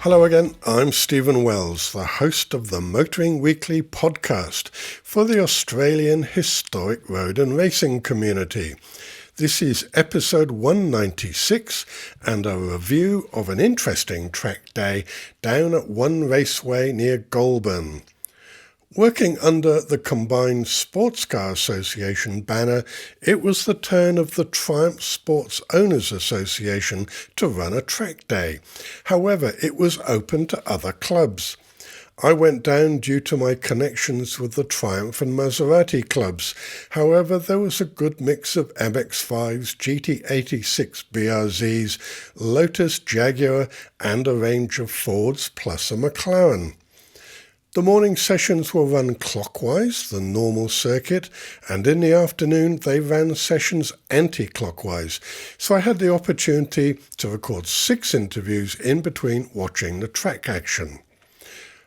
Hello again, I'm Stephen Wells, the host of the Motoring Weekly podcast for the Australian Historic Road and Racing community. This is episode 196 and a review of an interesting track day down at One Raceway near Goulburn. Working under the Combined Sports Car Association banner, it was the turn of the Triumph Sports Owners Association to run a track day. However, it was open to other clubs. I went down due to my connections with the Triumph and Maserati clubs. However, there was a good mix of MX-5s, GT86 BRZs, Lotus, Jaguar and a range of Fords plus a McLaren. The morning sessions were run clockwise, the normal circuit, and in the afternoon they ran sessions anti-clockwise. So I had the opportunity to record 6 interviews in between watching the track action.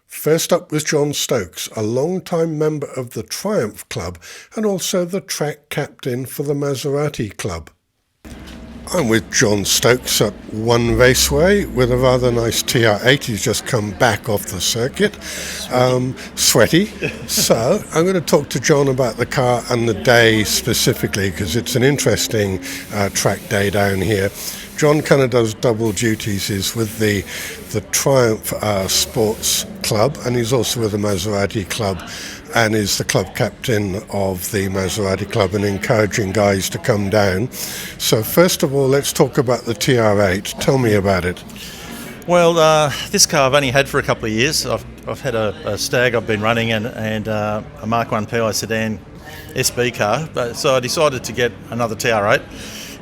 First up was John Stokes, a long-time member of the Triumph Club and also the track captain for the Maserati Club. I'm with John Stokes at One Raceway with a rather nice TR8. He's just come back off the circuit. Sweaty. So I'm going to talk to John about the car and the day specifically because it's an interesting track day down here. John kind of does double duties. He's with the Triumph Sports Club and he's also with the Maserati Club and is the club captain of the Maserati Club and encouraging guys to come down. So first of all, let's talk about the TR8. Tell me about it. Well, this car I've only had for a couple of years. I've had a Stag I've been running and a Mark 1 Pty sedan SB car. So I decided to get another TR8.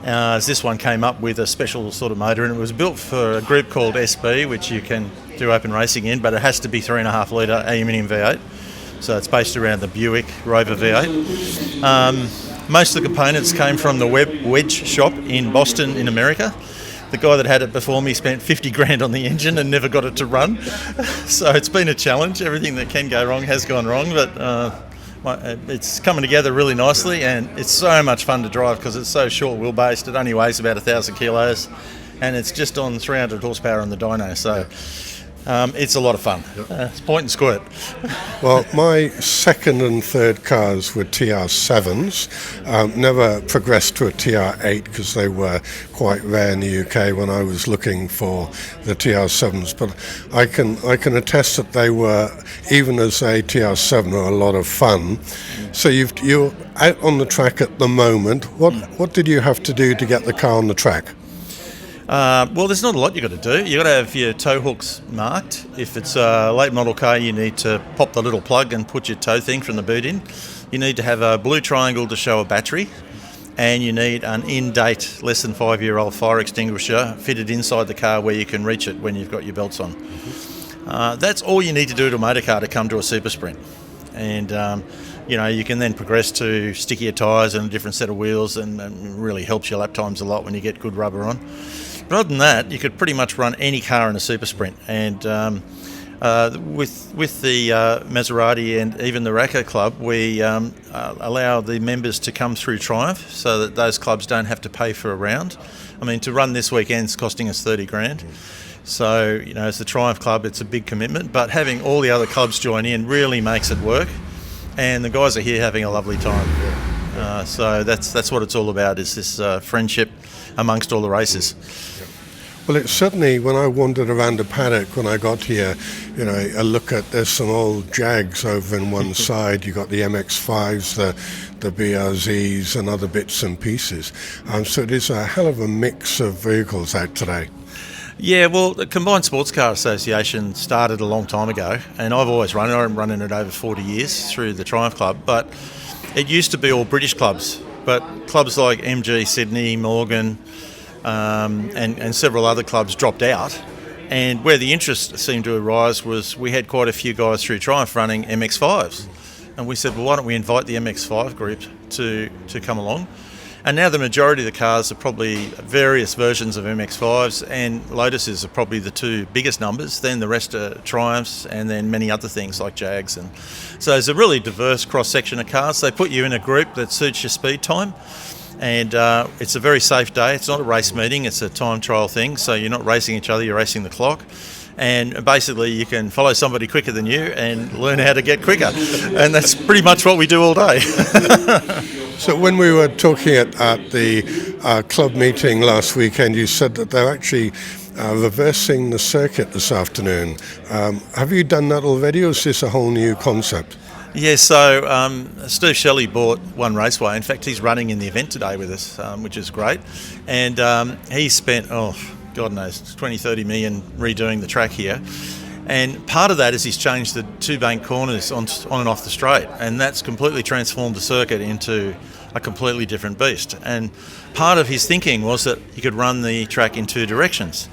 As this one came up with a special sort of motor, and it was built for a group called SB, which you can do open racing in, but it has to be 3.5 litre aluminium V8. So it's based around the Buick Rover V8. Most of the components came from the Wedge shop in Boston in America. The guy that had it before me spent 50 grand on the engine and never got it to run. So it's been a challenge. Everything that can go wrong has gone wrong, but it's coming together really nicely and it's so much fun to drive because it's so short wheelbase. It only weighs about 1,000 kilos and it's just on 300 horsepower on the dyno. So it's a lot of fun. It's point and squirt. Well, my second and third cars were TR7s. Never progressed to a TR8 because they were quite rare in the UK when I was looking for the TR7s. But I can attest that they were, even as a TR7, were a lot of fun. So you're out on the track at the moment. What did you have to do to get the car on the track? Well, there's not a lot you've got to do. You've got to have your tow hooks marked. If it's a late model car, you need to pop the little plug and put your tow thing from the boot in. You need to have a blue triangle to show a battery. And you need an in-date, less than 5-year-old fire extinguisher fitted inside the car where you can reach it when you've got your belts on. That's all you need to do to a motor car to come to a super sprint. And you can then progress to stickier tyres and a different set of wheels and really helps your lap times a lot when you get good rubber on. But other than that, you could pretty much run any car in a super sprint. And with the Maserati and even the Racca Club, we allow the members to come through Triumph so that those clubs don't have to pay for a round. I mean, to run this weekend's costing us 30 grand. So, as the Triumph Club, it's a big commitment. But having all the other clubs join in really makes it work. And the guys are here having a lovely time. So that's what it's all about, is this friendship amongst all the races. Well, it's certainly, when I wandered around the paddock when I got here, I look at, there's some old Jags over in one side, you got the MX-5s, the BRZs and other bits and pieces. So it is a hell of a mix of vehicles out today. Yeah, well, the Combined Sports Car Association started a long time ago, and I've always run it. I'm running it over 40 years through the Triumph Club, but it used to be all British clubs, but clubs like MG Sydney, Morgan, and several other clubs dropped out. And where the interest seemed to arise was we had quite a few guys through Triumph running MX-5s. And we said, well, why don't we invite the MX-5 group to come along? And now the majority of the cars are probably various versions of MX-5s, and Lotuses are probably the two biggest numbers. Then the rest are Triumphs, and then many other things like Jags. And so there's a really diverse cross-section of cars. They put you in a group that suits your speed time. And it's a very safe day. It's not a race meeting, it's a time trial thing. So you're not racing each other, you're racing the clock. and basically you can follow somebody quicker than you and learn how to get quicker. And that's pretty much what we do all day. So when we were talking at the club meeting last weekend, you said that they're actually reversing the circuit this afternoon. Have you done that already, or is this a whole new concept? Yeah, so Steve Shelley bought One Raceway. In fact, he's running in the event today with us, which is great. And he spent, God knows, 20-30 million redoing the track here. And part of that is he's changed the two bank corners on and off the straight, and that's completely transformed the circuit into a completely different beast. And part of his thinking was that he could run the track in two directions.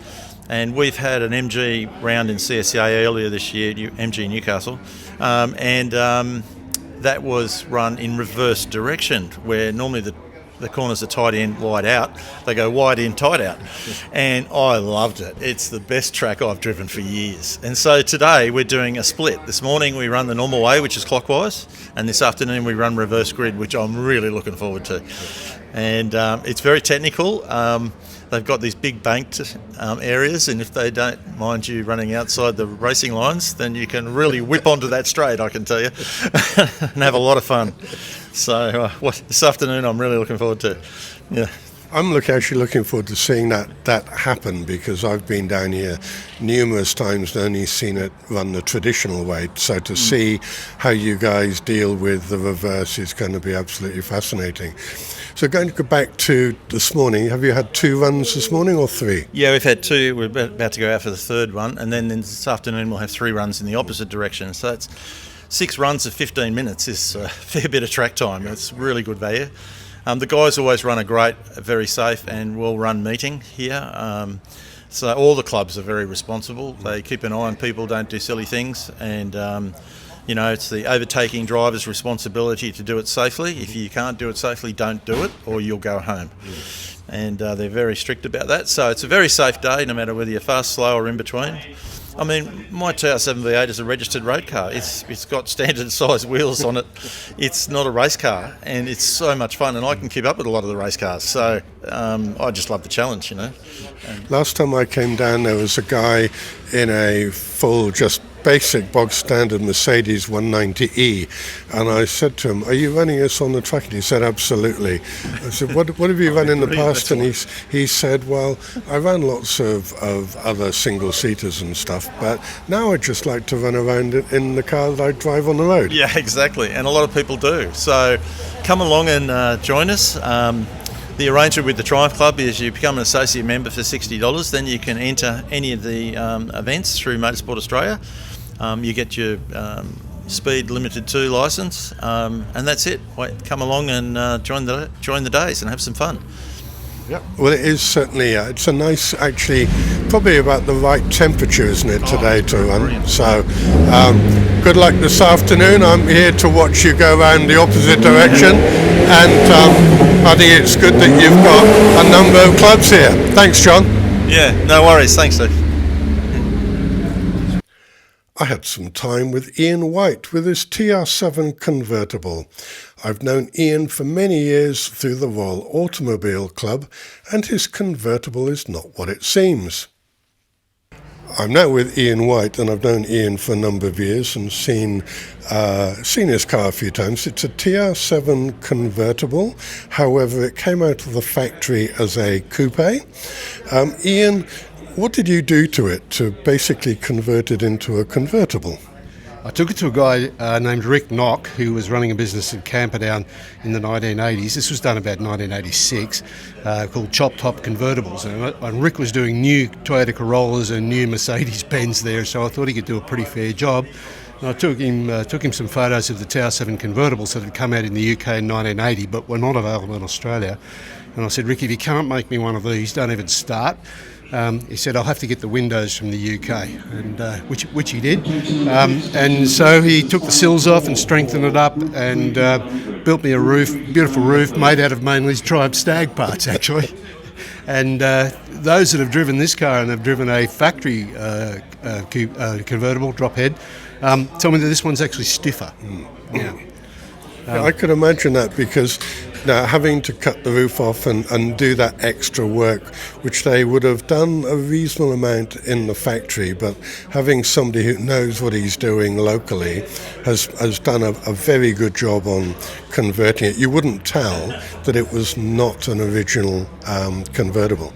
And we've had an MG round in CSCA earlier this year, MG Newcastle, and that was run in reverse direction, where normally the corners are tight in, wide out. They go wide in, tight out. And I loved it. It's the best track I've driven for years. And so today we're doing a split. This morning we run the normal way, which is clockwise, and this afternoon we run reverse grid, which I'm really looking forward to. And it's very technical. They've got these big banked areas, and if they don't mind you running outside the racing lines, then you can really whip onto that straight, I can tell you, and have a lot of fun. So this afternoon I'm really looking forward to. Yeah. I'm actually looking forward to seeing that happen, because I've been down here numerous times and only seen it run the traditional way. So to see how you guys deal with the reverse is going to be absolutely fascinating. So going to go back to this morning, have you had 2 runs this morning or 3? Yeah, we've had 2. We're about to go out for the 3rd one, and then this afternoon we'll have 3 runs in the opposite direction. So it's 6 runs of 15 minutes is a fair bit of track time. It's really good value. The guys always run a great, very safe and well-run meeting here. So all the clubs are very responsible. They keep an eye on people, don't do silly things, and it's the overtaking driver's responsibility to do it safely. If you can't do it safely, don't do it, or you'll go home. And they're very strict about that. So it's a very safe day, no matter whether you're fast, slow, or in between. I mean, my TSOA V8 is a registered road car. It's got standard size wheels on it. It's not a race car, and it's so much fun, and I can keep up with a lot of the race cars. So I just love the challenge, Last time I came down, there was a guy in a full, just basic bog standard Mercedes 190E, and I said to him, "Are you running this on the track?" And he said, "Absolutely." I said, what have you run in the past? And he said, "Well, I ran lots of other single seaters and stuff, but now I just like to run around in the car that I drive on the road." Yeah, exactly, and a lot of people do. So come along and join us. The arrangement with the Triumph Club is you become an associate member for $60. Then you can enter any of the events through Motorsport Australia. You get your Speed Limited 2 licence, and that's it. Come along and join the days and have some fun. Yeah. Well, it is certainly, it's a nice, actually, probably about the right temperature, isn't it, today to run? Brilliant. So, good luck this afternoon. I'm here to watch you go around the opposite direction, and I think it's good that you've got a number of clubs here. Thanks, John. Yeah, no worries. Thanks, Steve. I had some time with Ian White with his TR7 convertible. I've known Ian for many years through the Royal Automobile Club, and his convertible is not what it seems. I'm now with Ian White, and I've known Ian for a number of years and seen his car a few times. It's a TR7 convertible. However, it came out of the factory as a coupe. Ian, what did you do to it to basically convert it into a convertible? I took it to a guy named Rick Knock, who was running a business in Camperdown in the 1980s. This was done about 1986, called Chop Top Convertibles. And Rick was doing new Toyota Corollas and new Mercedes-Benz there, so I thought he could do a pretty fair job. And I took him some photos of the TR7 convertibles that had come out in the UK in 1980, but were not available in Australia. And I said, "Rick, if you can't make me one of these, don't even start." He said, "I'll have to get the windows from the UK," and which he did. And so he took the sills off and strengthened it up and built me a beautiful roof made out of mainly Triumph Stag parts, actually. And those that have driven this car and have driven a factory convertible drop head tell me that this one's actually stiffer. Yeah. I could imagine that, because now having to cut the roof off and do that extra work, which they would have done a reasonable amount in the factory, but having somebody who knows what he's doing locally has done a very good job on converting it. You wouldn't tell that it was not an original convertible.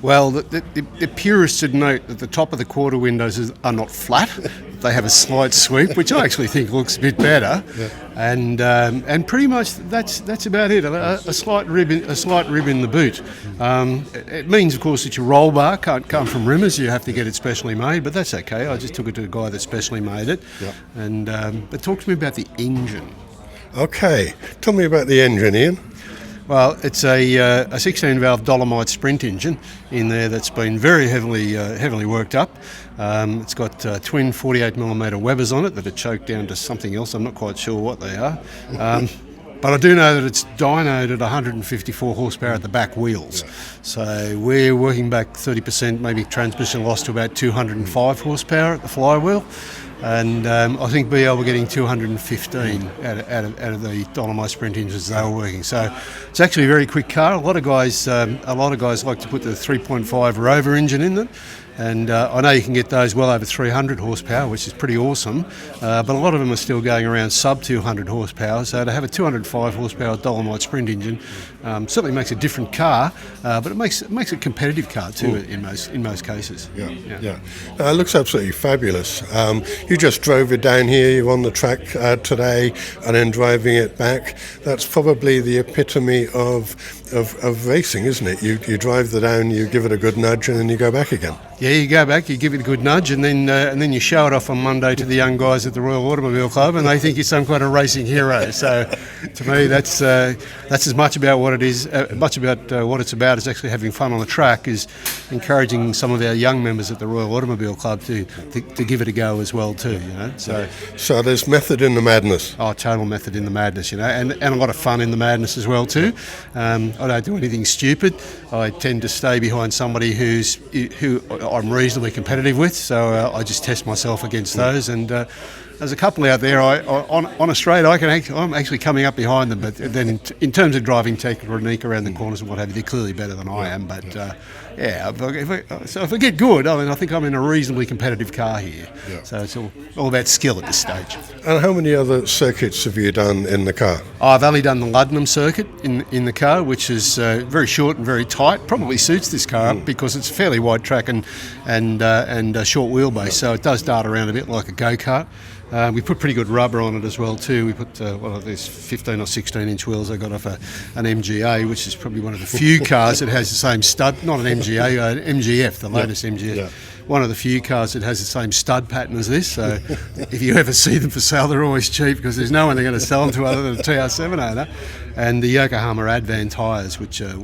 Well, the purists would note that the top of the quarter windows are not flat. They have a slight sweep, which I actually think looks a bit better. Yeah. And pretty much that's about it. A slight rib in the boot. It means, of course, that your roll bar can't come from Rimmers. You have to get it specially made, but that's okay. I just took it to a guy that specially made it. Yep. And but talk to me about the engine. Okay, tell me about the engine, Ian. Well, it's a 16-valve Dolomite Sprint engine in there that's been very heavily worked up. It's got twin 48mm Webers on it that are choked down to something else. I'm not quite sure what they are. But I do know that it's dynoed at 154 horsepower at the back wheels. Yeah. So we're working back 30%, maybe transmission loss, to about 205 horsepower at the flywheel. And I think BL were getting 215 out of the Dolomite Sprint engines they were working. So it's actually a very quick car. A lot of guys like to put the 3.5 Rover engine in it. And I know you can get those well over 300 horsepower, which is pretty awesome. But a lot of them are still going around sub 200 horsepower. So to have a 205 horsepower Dolomite Sprint engine certainly makes a different car, but it makes a competitive car too. Ooh. in most cases. Yeah. It looks absolutely fabulous. You just drove it down here. You're on the track today, and then driving it back. That's probably the epitome of racing, isn't it? You drive the down, you give it a good nudge, and then you go back again. Yeah, you go back, you give it a good nudge, and then you show it off on Monday to the young guys at the Royal Automobile Club, and they think you're some kind of racing hero. So, to me, that's as much about what it is, what it's about is actually having fun on the track, is encouraging some of our young members at the Royal Automobile Club to give it a go as well too. So there's method in the madness. Oh, total method in the madness, and a lot of fun in the madness as well too. I don't do anything stupid. I tend to stay behind somebody who I'm reasonably competitive with, so I just test myself against those. And there's a couple out there on a straight I'm actually coming up behind them, but then in terms of driving technique around the corners and what have you, they're clearly better than I am. But if I get good, I think I'm in a reasonably competitive car here. Yeah. So it's all about skill at this stage. And how many other circuits have you done in the car? I've only done the Luddenham circuit in the car, which is very short and very tight. Probably suits this car because it's a fairly wide track and a short wheelbase, so it does dart around a bit like a go-kart. We put pretty good rubber on it as well too. We put these 15 or 16 inch wheels I got off an MGA, which is probably one of the few cars that has the same stud, not an MGA, an MGF, the latest MGF. Yeah. One of the few cars that has the same stud pattern as this. So if you ever see them for sale, they're always cheap because there's no one they're going to sell them to other than a TR7 owner. And the Yokohama Advan tyres, which are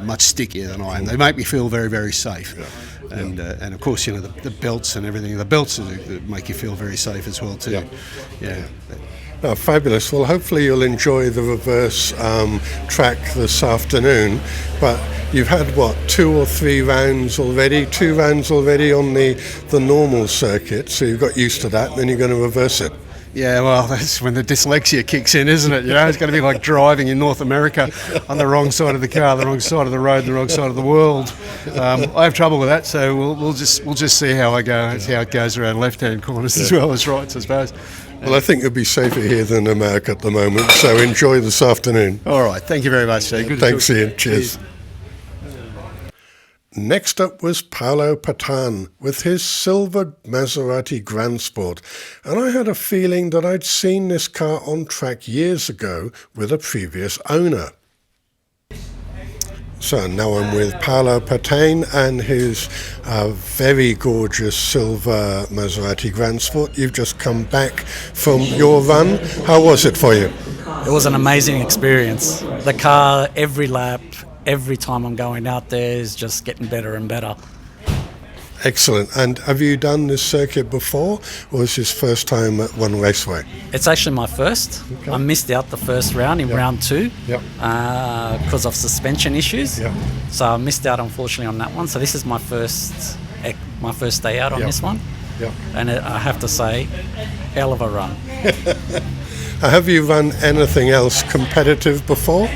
much stickier than I am. They make me feel very, very safe. Yeah. And of course, the belts and everything. The belts make you feel very safe as well too. Yeah. Oh, fabulous. Well, hopefully you'll enjoy the reverse track this afternoon. But you've had, 2 or 3 rounds already? 2 rounds already on the normal circuit, so you've got used to that, and then you're going to reverse it. Yeah, well, that's when the dyslexia kicks in, isn't it? It's going to be like driving in North America on the wrong side of the car, the wrong side of the road, the wrong side of the world. I have trouble with that, so we'll just see how I go. See how it goes around left-hand corners as well as rights, I suppose. Well, I think you'll be safer here than America at the moment, so enjoy this afternoon. All right, thank you very much, Steve. Good Thanks, Ian. Cheers. Next up was Paolo Patan with his silver Maserati Grand Sport, and I had a feeling that I'd seen this car on track years ago with a previous owner. So now I'm with Paolo Patan and his very gorgeous silver Maserati Grand Sport. You've just come back from your run. How was it for you? It was an amazing experience. The car, every lap, every time I'm going out there is just getting better and better. Excellent. And have you done this circuit before, or is this first time at One Raceway? It's actually my first. Okay. I missed out the first round in round 2 because of suspension issues. Yep. So I missed out, unfortunately, on that one. So this is my first day out on this one. Yep. And I have to say, hell of a run. Have you run anything else competitive before?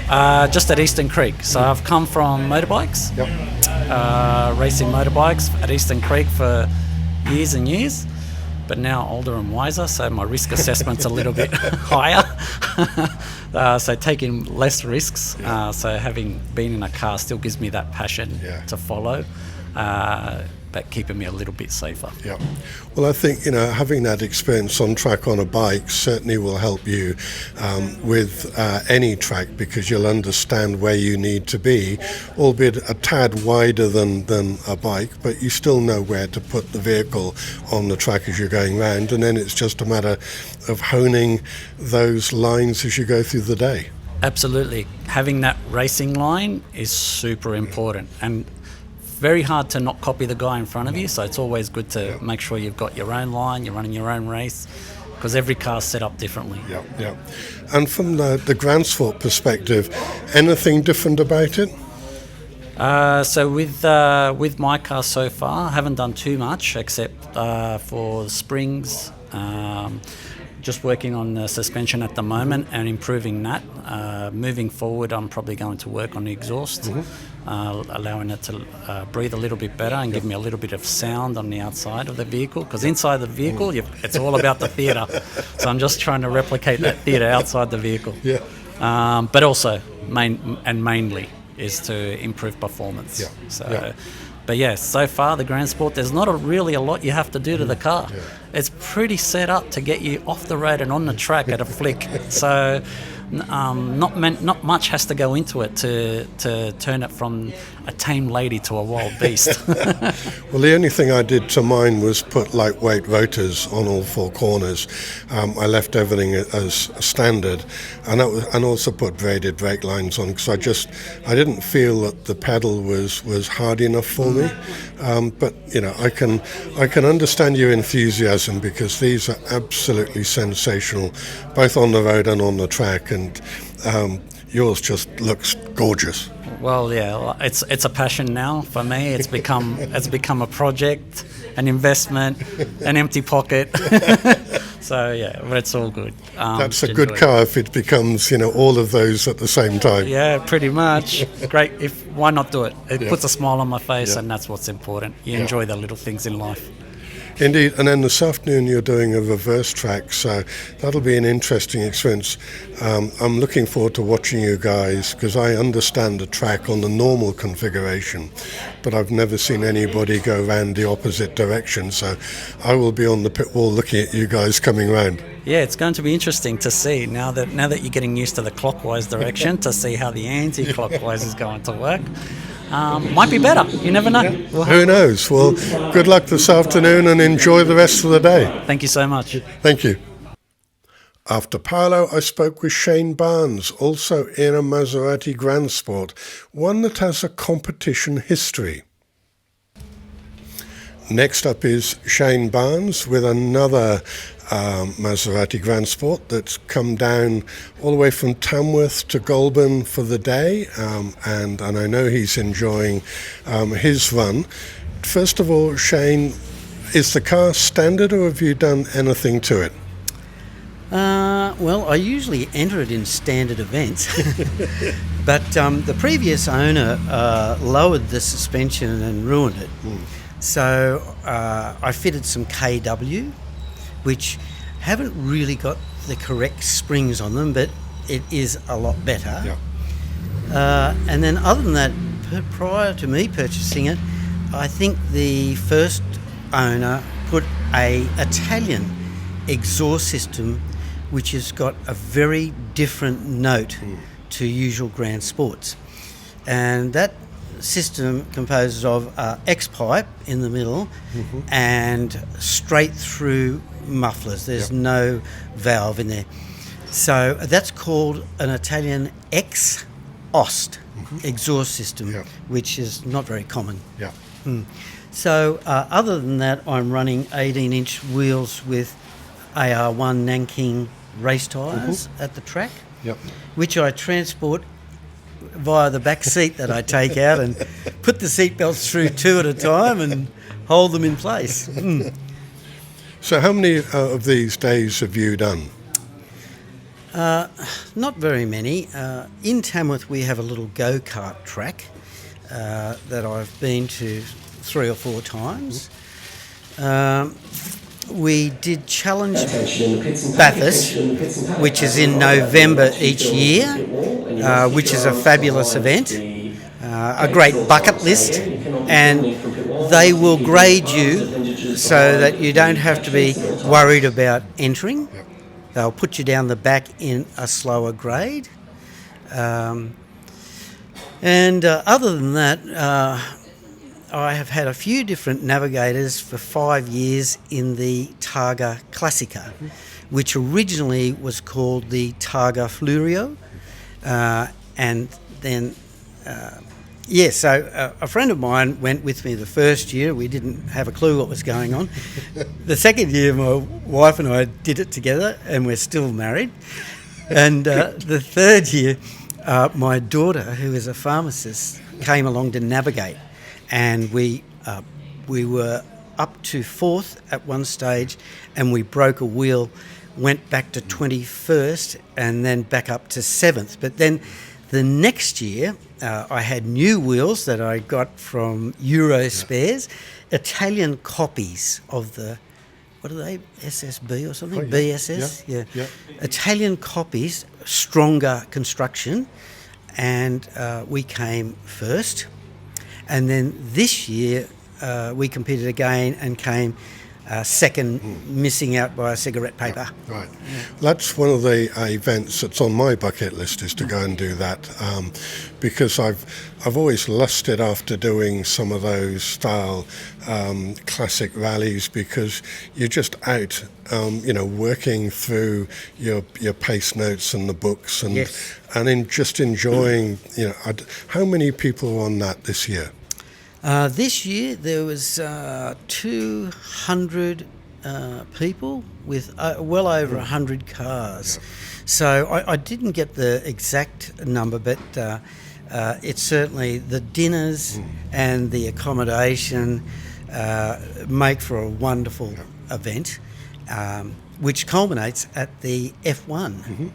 Just at Eastern Creek. So I've come from motorbikes, racing motorbikes at Eastern Creek for years and years, but now older and wiser, so my risk assessment's a little bit higher. So taking less risks. So having been in a car still gives me that passion to follow. But keeping me a little bit safer. Yeah. Well, I think, having that experience on track on a bike certainly will help you with any track, because you'll understand where you need to be, albeit a tad wider than a bike, but you still know where to put the vehicle on the track as you're going round, and then it's just a matter of honing those lines as you go through the day. Absolutely. Having that racing line is super important, and very hard to not copy the guy in front of you, so it's always good to make sure you've got your own line, you're running your own race, because every car's set up differently. Yeah. And from the Grand Sport perspective, anything different about it? So with my car so far, I haven't done too much except for the springs. Just working on the suspension at the moment and improving that. Moving forward, I'm probably going to work on the exhaust, allowing it to breathe a little bit better and give me a little bit of sound on the outside of the vehicle. Because inside the vehicle, it's all about the theatre. So I'm just trying to replicate that theatre outside the vehicle. Yeah. But also, mainly, is to improve performance. Yeah. So. But yeah, so far the Grand Sport, there's not really a lot you have to do to the car. Yeah. It's pretty set up to get you off the road and on the track at a flick. So not much has to go into it to turn it from a tame lady to a wild beast. Well, the only thing I did to mine was put lightweight rotors on all four corners. I left everything as standard, and also put braided brake lines on, because I didn't feel that the pedal was hard enough for me. But I can understand your enthusiasm, because these are absolutely sensational, both on the road and on the track, and yours just looks gorgeous. Well, yeah, it's a passion now for me. It's become a project, an investment, an empty pocket. So yeah, but it's all good. That's a good car if it becomes all of those at the same time. Yeah, pretty much. Great. Why not do it? It puts a smile on my face, and that's what's important. You enjoy the little things in life. Indeed, and then this afternoon you're doing a reverse track, so that'll be an interesting experience. I'm looking forward to watching you guys, because I understand the track on the normal configuration, but I've never seen anybody go round the opposite direction, so I will be on the pit wall looking at you guys coming round. Yeah, it's going to be interesting to see now that you're getting used to the clockwise direction to see how the anti-clockwise is going to work. Might be better. You never know. Who knows? Well, good luck this afternoon and enjoy the rest of the day. Thank you so much. Thank you. After Paolo, I spoke with Shane Barnes, also in a Maserati Grand Sport, one that has a competition history. Next up is Shane Barnes with another Maserati Grand Sport that's come down all the way from Tamworth to Goulburn for the day, and I know he's enjoying his run. First of all, Shane, is the car standard, or have you done anything to it? Well, I usually enter it in standard events, but the previous owner lowered the suspension and ruined it. So I fitted some KW, which haven't really got the correct springs on them, but it is a lot better. Yeah. And then other than that, prior to me purchasing it, I think the first owner put a Italian exhaust system which has got a very different note to usual Grand Sports. And that system composes of X-pipe in the middle and straight through mufflers. There's no valve in there. So that's called an Italian X-Ost exhaust system, which is not very common. So other than that, I'm running 18-inch wheels with AR1 Nanking race tyres at the track, which I transport via the back seat that I take out and put the seat belts through two at a time and hold them in place. So how many of these days have you done? Not very many. In Tamworth we have a little go-kart track that I've been to 3 or 4 times. We did Challenge Bathurst, which is in November each year, which is a fabulous event, a great bucket list, and they will grade you so that you don't have to be worried about entering. They'll put you down the back in a slower grade. And other than that, I have had a few different navigators for 5 years in the Targa Classica, which originally was called the Targa Flurio. And then, so a friend of mine went with me the first year. We didn't have a clue what was going on. The second year, my wife and I did it together, and we're still married. And the third year, my daughter, who is a pharmacist, came along to navigate. And we were up to 4th at one stage, and we broke a wheel, went back to 21st, and then back up to 7th. But then the next year, I had new wheels that I got from Euro Spares, Italian copies of the, what are they, SSB or something? BSS? Yeah. Italian copies, stronger construction, and we came first. And then this year we competed again and came second, missing out by a cigarette paper. Right. That's one of the events that's on my bucket list, is to go and do that, because I've always lusted after doing some of those style classic rallies, because you're just out, working through your pace notes and the books, and just enjoying. How many people were on that this year? This year there was 200 people with well over 100 cars. So I didn't get the exact number, but it's certainly the dinners and the accommodation make for a wonderful event, which culminates at the F1.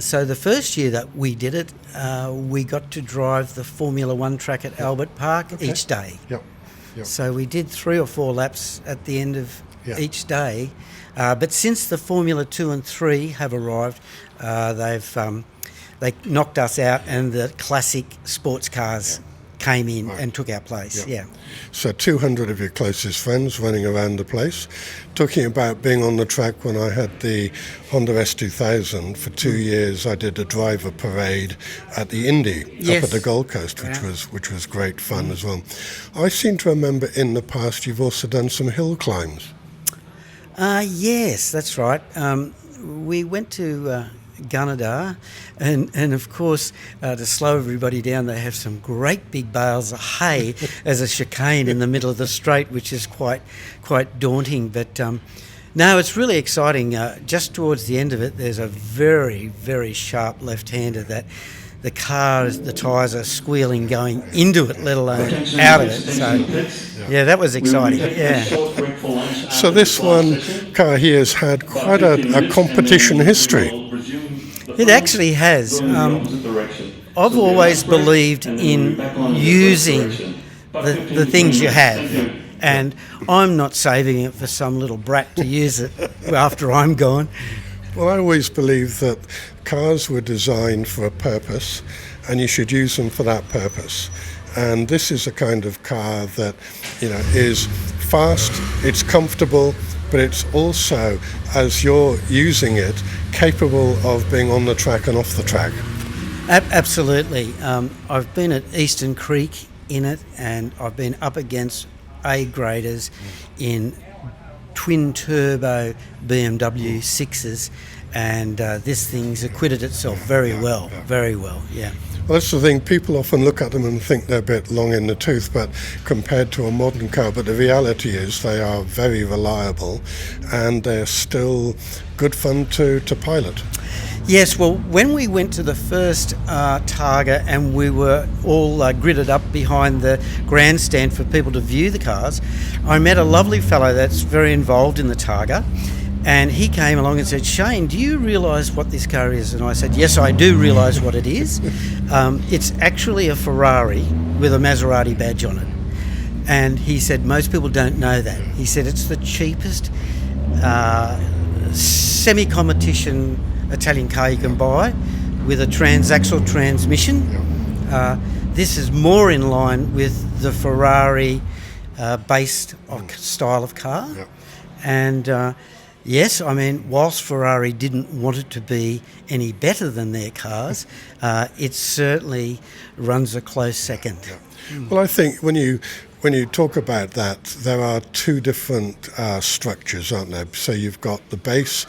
So the first year that we did it, we got to drive the Formula One track at Albert Park each day. So we did 3 or 4 laps at the end of each day. But since the Formula 2 and 3 have arrived, they knocked us out, and the classic sports cars came in and took our place. So 200 of your closest friends running around the place. Talking about being on the track, when I had the Honda S2000 for 2 years, I did a driver parade at the Indy up at the Gold Coast, which was great fun as well. I seem to remember in the past you've also done some hill climbs. Yes, that's right. We went to Gunnedah, and of course, to slow everybody down, they have some great big bales of hay as a chicane in the middle of the straight, which is quite daunting. But no, it's really exciting. Just towards the end of it, there's a very, very sharp left-hander that the tyres are squealing going into it, let alone out of it. So, that was exciting. So this one car here has had quite a competition history. It actually has. I've always believed in using the things you have, and I'm not saving it for some little brat to use it after I'm gone. Well, I always believe that cars were designed for a purpose, and you should use them for that purpose. And this is a kind of car that, is fast, it's comfortable, but it's also, as you're using it, capable of being on the track and off the track. Absolutely. I've been at Eastern Creek in it, and I've been up against A-graders in twin-turbo BMW 6s, and this thing's acquitted itself very well. Well, that's the thing. People often look at them and think they're a bit long in the tooth, but compared to a modern car. But the reality is they are very reliable, and they're still good fun to pilot. Yes, well, when we went to the first Targa, and we were all gridded up behind the grandstand for people to view the cars, I met a lovely fellow that's very involved in the Targa, And he came along and said, "Shane, do you realise what this car is?" And I said, "Yes, I do realise what it is. It's actually a Ferrari with a Maserati badge on it." And he said, "Most people don't know that." He said, "It's the cheapest semi-competition Italian car you can buy with a transaxle transmission. This is more in line with the Ferrari based style of car." And yes, I mean, whilst Ferrari didn't want it to be any better than their cars, it certainly runs a close second. Well, I think when you talk about that, there are two different structures, aren't there? So you've got the base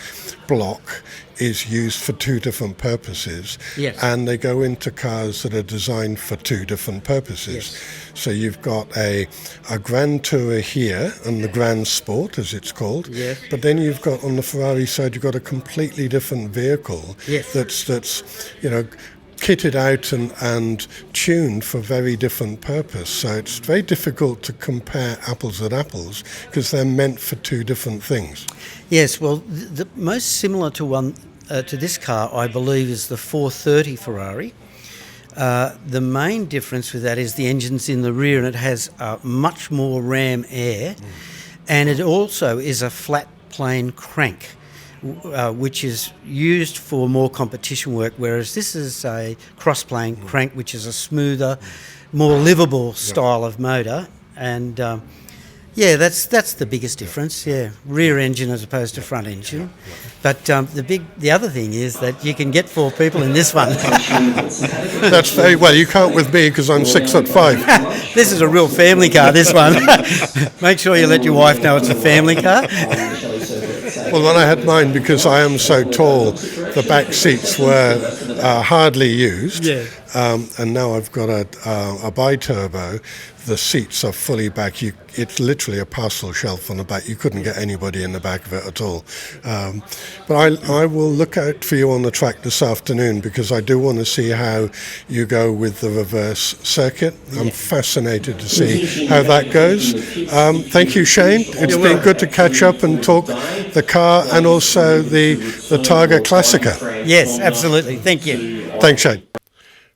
block is used for two different purposes, Yes. and they go into cars that are designed for two different purposes. Yes. So you've got a Grand Tourer here and the Grand Sport, as it's called. Yes. But then you've got on the Ferrari side, you've got a completely different vehicle. Yes. That's kitted out and tuned for very different purpose. So it's very difficult to compare apples with apples because they're meant for two different things. Yes, well, the most similar to this car, I believe, is the 430 Ferrari. The main difference with that is the engine's in the rear and it has much more ram air, and it also is a flat plane crank, which is used for more competition work, whereas this is a cross-plane crank, which is a smoother, more livable style of motor. And that's the biggest difference. Rear engine as opposed to front engine. But the other thing is that you can get 4 people in this one. That's very well. You can't with me because I'm 6'5". This is a real family car, this one. Make sure you let your wife know it's a family car. Well, when I had mine, because I am so tall, the back seats were hardly used. Yeah. And now I've got a bi-turbo. The seats are fully back. It's literally a parcel shelf on the back. You couldn't get anybody in the back of it at all. But I will look out for you on the track this afternoon because I do want to see how you go with the reverse circuit. I'm fascinated to see how that goes. Thank you, Shane. It's been good to catch up and talk the car and also the Targa Classica. Yes, absolutely. Thank you. Thanks, Shane.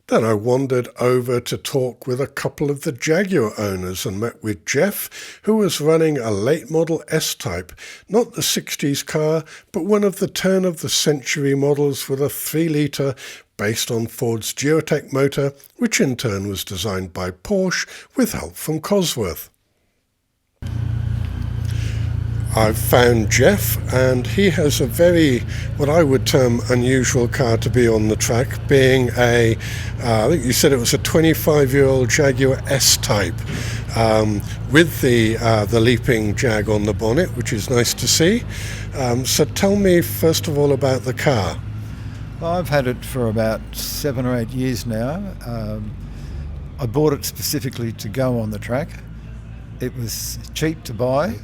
Then I wandered over to talk with a couple of the Jaguar owners and met with Jeff, who was running a late model S-Type, not the 60s car, but one of the turn-of-the-century models with a 3-litre based on Ford's Geotech motor, which in turn was designed by Porsche with help from Cosworth. I've found Jeff, and he has a very, what I would term, unusual car to be on the track, being I think you said it was a 25-year-old Jaguar S-Type, with the leaping Jag on the bonnet, which is nice to see. So tell me, first of all, about the car. Well, I've had it for about 7 or 8 years now. I bought it specifically to go on the track. It was cheap to buy,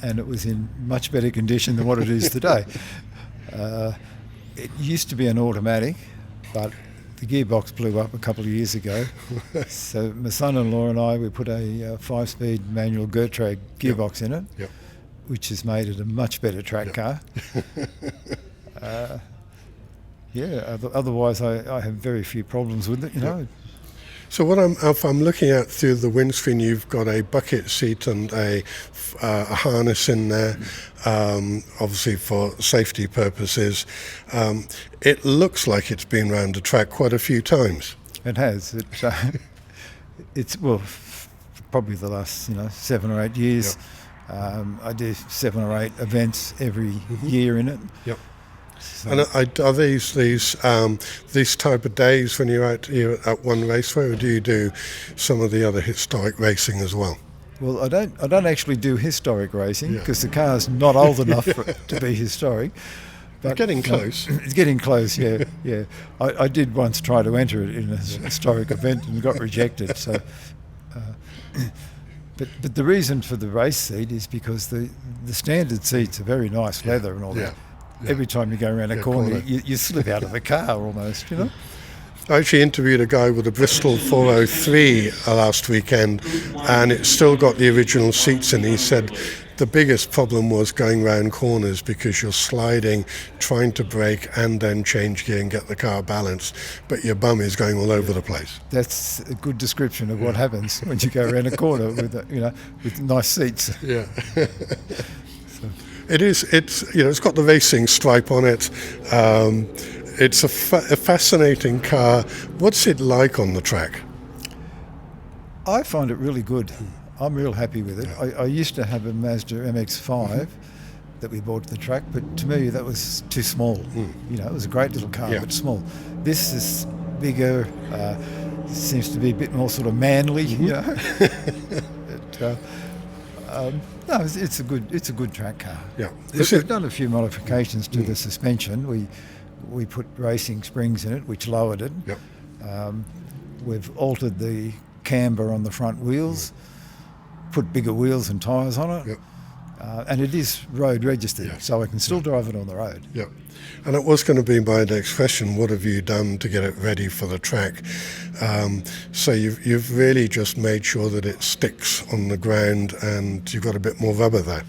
and it was in much better condition than what it is today. It used to be an automatic, but the gearbox blew up a couple of years ago. So my son-in-law and I, we put a 5-speed manual Gertrag gearbox in it, which has made it a much better track car. Otherwise I have very few problems with it, you know. So if I'm looking at through the windscreen, you've got a bucket seat and a harness in there, obviously for safety purposes. It looks like it's been round the track quite a few times. It has. It's probably the last 7 or 8 years. I do 7 or 8 events every year in it. Yep. So. And are these type of days when you're out here at One Raceway, or do you do some of the other historic racing as well? Well, I don't actually do historic racing because the car's not old enough for it to be historic. But getting close. It's getting close, yeah. I did once try to enter it in a historic event and got rejected. So, but the reason for the race seat is because the standard seats are very nice leather and all that. Every time you go around a corner, you slip out of the car almost, you know. I actually interviewed a guy with a Bristol 403 last weekend, and it's still got the original seats in. He said the biggest problem was going round corners because you're sliding, trying to brake and then change gear and get the car balanced, but your bum is going all over the place. That's a good description of what happens when you go around a corner with with nice seats. Yeah. It's got the racing stripe on it. It's a fascinating car. What's it like on the track? I find it really good. I'm real happy with it. I used to have a Mazda MX-5 that we brought to the track, but to me that was too small. It was a great little car, but small. This is bigger, seems to be a bit more sort of manly, No, it's a good track car. Yeah. We've done a few modifications to the suspension. We put racing springs in it, which lowered it. Yep. We've altered the camber on the front wheels, put bigger wheels and tyres on it. Yep. And it is road registered, so I can still drive it on the road. Yep. And it was going to be my next question, what have you done to get it ready for the track? So you've really just made sure that it sticks on the ground and you've got a bit more rubber there.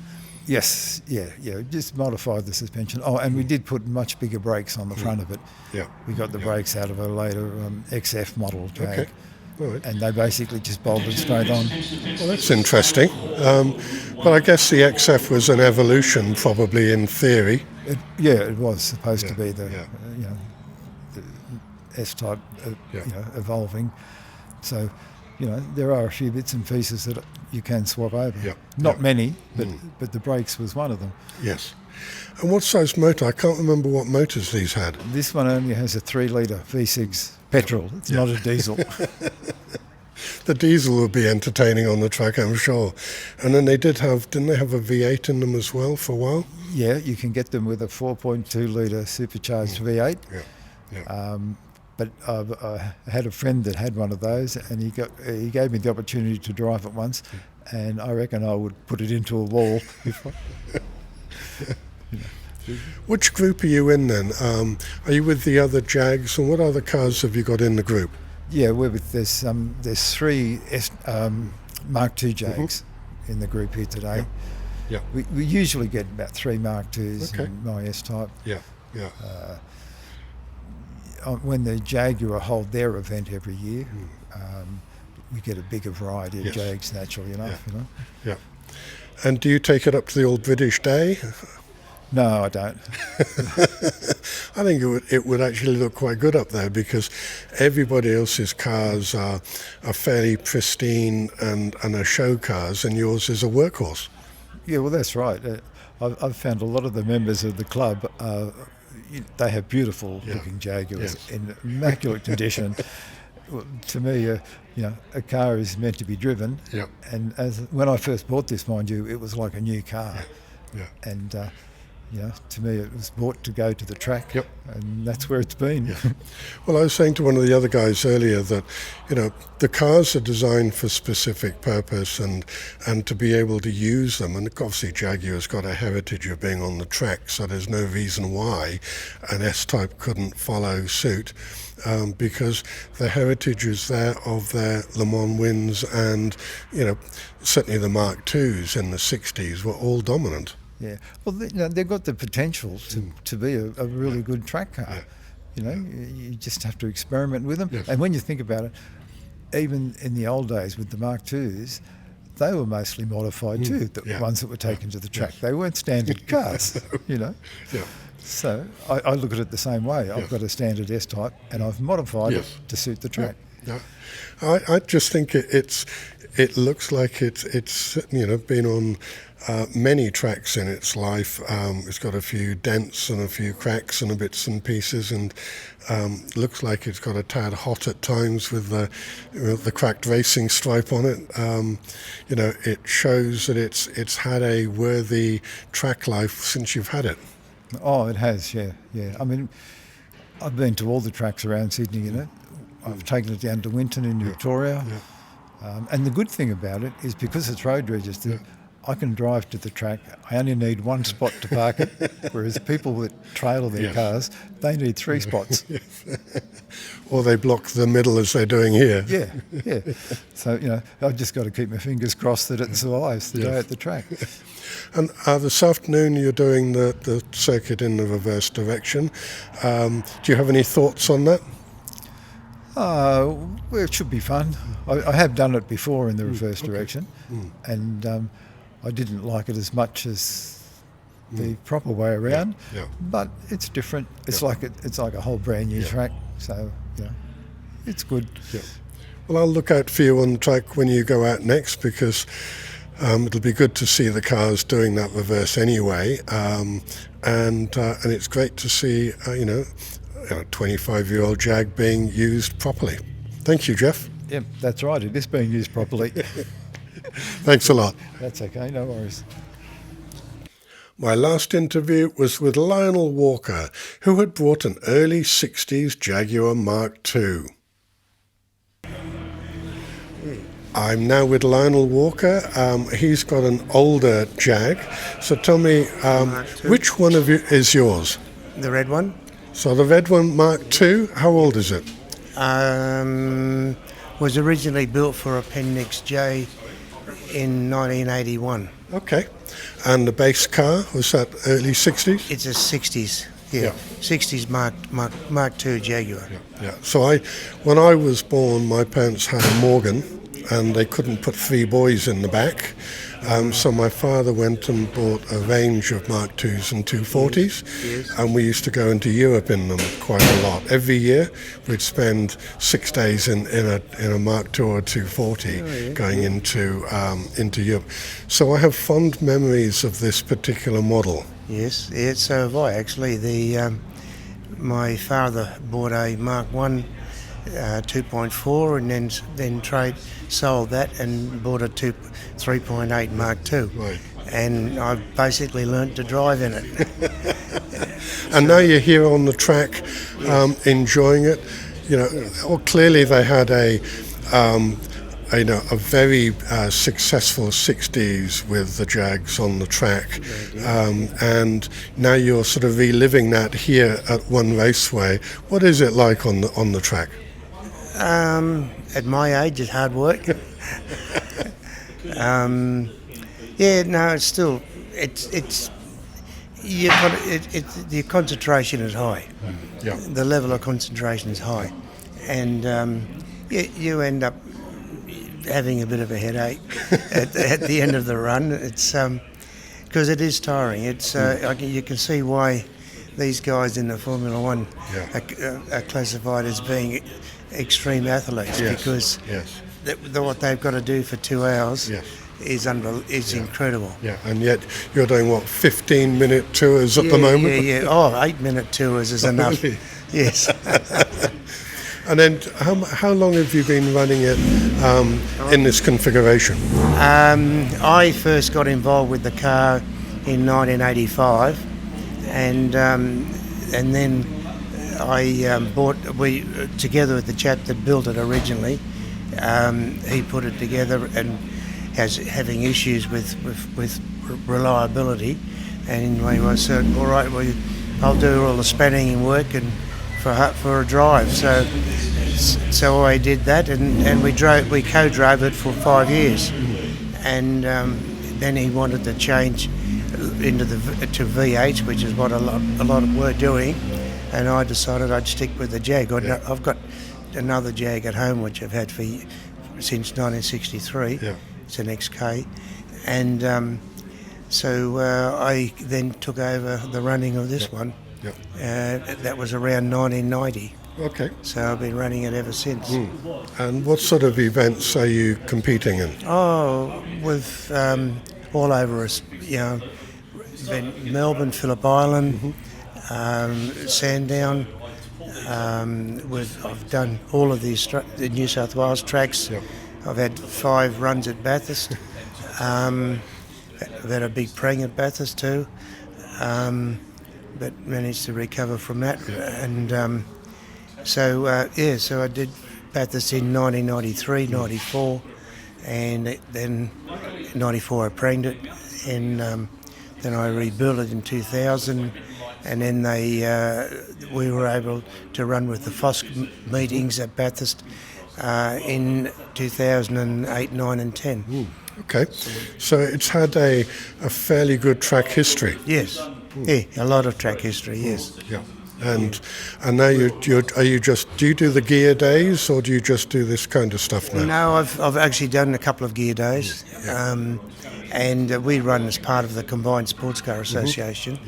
Yes, yeah, just modified the suspension. Oh, and we did put much bigger brakes on the front of it. Yeah. We got the brakes out of a later XF model Jag. Okay. All right. And they basically just bolted straight on. Well, that's interesting. But I guess the XF was an evolution, probably in theory. It was supposed to be the S-type, evolving. So, there are a few bits and pieces that you can swap over. Yep. Not many, but the brakes was one of them. Yes. And what size motor? I can't remember what motors these had. This one only has a 3-litre V6 petrol. It's not a diesel. The diesel would be entertaining on the track, I'm sure. And then didn't they have a V8 in them as well for a while? Yeah, you can get them with a 4.2-litre supercharged V8. Yeah. But I had a friend that had one of those, and he gave me the opportunity to drive it once, and I reckon I would put it into a wall. Which group are you in then? Are you with the other Jags, and what other cars have you got in the group? Yeah, there's 3 Mark II Jags in the group here today. Yeah. We usually get about 3 Mark IIs in my S-type. Yeah. When the Jaguar hold their event every year, we get a bigger variety of Jags, naturally enough. Yeah. And do you take it up to the old British Day? No, I don't. I think it would actually look quite good up there because everybody else's cars are fairly pristine and are show cars, and yours is a workhorse. Yeah, well, that's right. I've found a lot of the members of the club, they have beautiful looking Jaguars in immaculate condition. To me, a car is meant to be driven. Yep. And when I first bought this, mind you, it was like a new car. Yeah. And to me, it was bought to go to the track. Yep. And that's where it's been. Yeah. Well, I was saying to one of the other guys earlier that, the cars are designed for specific purpose and to be able to use them. And obviously Jaguar's got a heritage of being on the track, so there's no reason why an S-Type couldn't follow suit. Because the heritage is there of their Le Mans wins, and certainly the Mark IIs in the 60s were all dominant. Yeah, well, they've got the potential to be a really good track car. You just have to experiment with them. Yes. And when you think about it, even in the old days with the Mark IIs, they were mostly modified too, the ones that were taken to the track. They weren't standard cars, Yeah. So I look at it the same way. I've got a standard S-Type and I've modified it to suit the track. Yeah. I just think it looks like it's been on many tracks in its life. It's got a few dents and a few cracks and bits and pieces, and looks like it's got a tad hot at times with the cracked racing stripe on it. It shows that it's had a worthy track life since you've had it. Oh, it has, yeah. I mean, I've been to all the tracks around Sydney, I've taken it down to Winton in Victoria. And the good thing about it is because it's road registered, I can drive to the track. I only need one spot to park it, whereas people that trailer their cars, they need 3 spots. Or they block the middle as they're doing here. Yeah. So, I've just got to keep my fingers crossed that it survives the day at the track. And this afternoon you're doing the circuit in the reverse direction. Do you have any thoughts on that? Well, it should be fun. I have done it before in the reverse direction, and I didn't like it as much as the proper way around. But it's different. It's like a whole brand new track. So it's good. Well, I'll look out for you on the track when you go out next, because it'll be good to see the cars doing that reverse anyway, and it's great to see a 25-year-old Jag being used properly. Thank you, Jeff. Yeah, that's right. It is being used properly. Thanks a lot. That's okay. No worries. My last interview was with Lionel Walker, who had brought an early 60s Jaguar Mark II. I'm now with Lionel Walker. He's got an older Jag. So tell me, which one of you is yours? The red one. So the red one, Mark II, how old is it? Was originally built for Appendix J in 1981. Okay. And the base car, was that early 60s? It's a 60s, 60s Mark II Jaguar. So when I was born, my parents had a Morgan, and they couldn't put 3 boys in the back. So my father went and bought a range of Mark IIs and 240s, and we used to go into Europe in them quite a lot. Every year we'd spend 6 days in a Mark II or 240 going into Europe. So I have fond memories of this particular model. Yes, so have I actually. My father bought a Mark I 2.4 and then sold that and bought a 3.8 Mark II. Right. And I basically learnt to drive in it. And now you're here on the track, enjoying it. Clearly they had a very successful 60s with the Jags on the track, and now you're sort of reliving that here at One Raceway. What is it like on the track? At my age, it's hard work. It's still the concentration is high. The level of concentration is high, and you end up having a bit of a headache at the end of the run. It's because it is tiring. It's you can see why these guys in the Formula One are classified as being extreme athletes, because what they've got to do for 2 hours is incredible. And yet you're doing 15-minute tours at the moment? 8-minute tours is enough. Yes. And then how long have you been running it in this configuration? I first got involved with the car in 1985, and then we together with the chap that built it originally. He put it together and having issues with reliability, and I said, all right, I'll do all the spanning and work and for a drive. So I did that, and we co-drove it for 5 years, and then he wanted to change to V8, which is what a lot of we're doing, and I decided I'd stick with the Jag. I've got another Jag at home which I've had since 1963. It's an XK, and so I then took over the running of this one. That was around 1990. Okay. So I've been running it ever since. And what sort of events are you competing in? Oh, with all over us, been Melbourne, Phillip Island, Sandown. I've done all of the New South Wales tracks. I've had 5 runs at Bathurst. I've had a big prang at Bathurst too, but managed to recover from that. And so I did Bathurst in 1993, 94, and then '94 I pranged it, and then I rebuilt it in 2000, and then we were able to run with the FOSC meetings at Bathurst in 2008, 9 and 10. Ooh. Okay, so it's had a fairly good track history. Yes, yeah, a lot of track history, yes. Yeah. And now do you do the gear days, or do you just do this kind of stuff now? No, I've actually done a couple of gear days, and we run as part of the Combined Sports Car Association,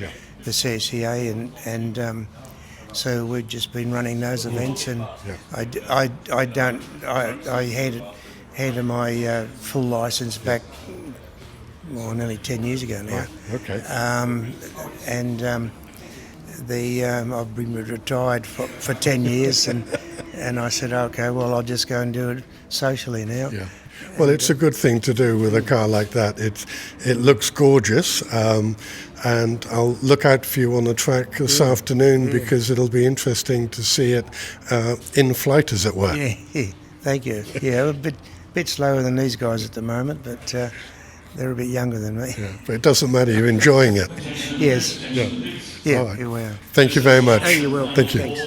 the CSCA, and so we've just been running those events, and I had my full license back nearly 10 years ago now. Okay. I've been retired for 10 years, and I said, okay, well, I'll just go and do it socially now. Yeah. Well, it's a good thing to do with a car like that. It looks gorgeous, and I'll look out for you on the track this afternoon because it'll be interesting to see it in flight, as it were. Yeah. Thank you. Yeah, a bit slower than these guys at the moment, but they're a bit younger than me. Yeah, but it doesn't matter. You're enjoying it. Yes. Yeah. All right. Here we are. Thank you very much. Oh, you're welcome. Thank you. Thanks.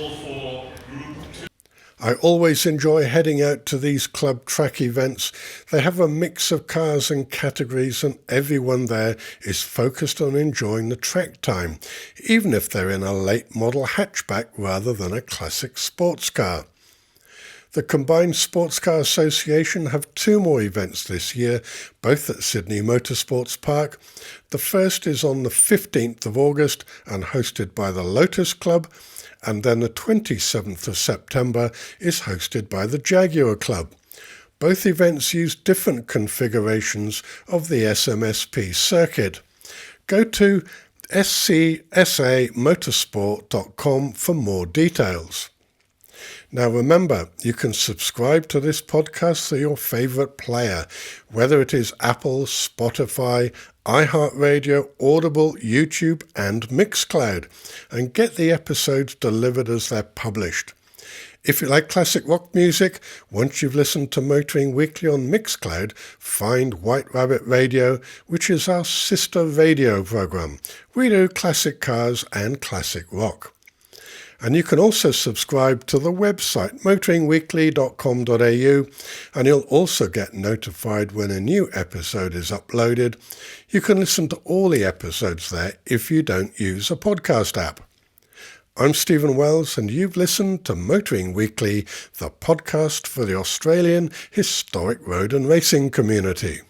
I always enjoy heading out to these club track events. They have a mix of cars and categories, and everyone there is focused on enjoying the track time, even if they're in a late model hatchback rather than a classic sports car. The Combined Sports Car Association have 2 more events this year, both at Sydney Motorsports Park. The first is on the 15th of August and hosted by the Lotus Club, and then the 27th of September is hosted by the Jaguar Club. Both events use different configurations of the SMSP circuit. Go to scsamotorsport.com for more details. Now remember, you can subscribe to this podcast through your favourite player, whether it is Apple, Spotify, iHeartRadio, Audible, YouTube and Mixcloud, and get the episodes delivered as they're published. If you like classic rock music, once you've listened to Motoring Weekly on Mixcloud, find White Rabbit Radio, which is our sister radio program. We do classic cars and classic rock. And you can also subscribe to the website motoringweekly.com.au, and you'll also get notified when a new episode is uploaded. You can listen to all the episodes there if you don't use a podcast app. I'm Stephen Wells, and you've listened to Motoring Weekly, the podcast for the Australian historic road and racing community.